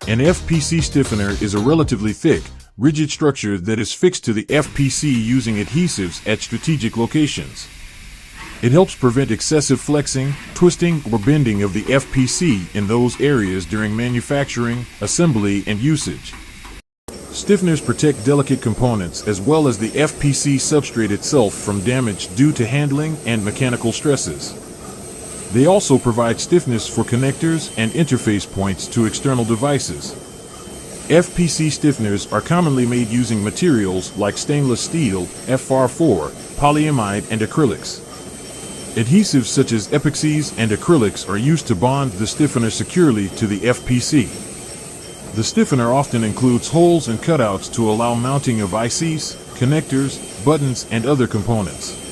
An FPC stiffener is a relatively thick, rigid structure that is fixed to the FPC using adhesives at strategic locations. It helps prevent excessive flexing, twisting, or bending of the FPC in those areas during manufacturing, assembly, and usage. Stiffeners protect delicate components as well as the FPC substrate itself from damage due to handling and mechanical stresses. They also provide stiffness for connectors and interface points to external devices. FPC stiffeners are commonly made using materials like stainless steel, FR4, polyimide, and acrylics. Adhesives such as epoxies and acrylics are used to bond the stiffener securely to the FPC. The stiffener often includes holes and cutouts to allow mounting of ICs, connectors, buttons, and other components.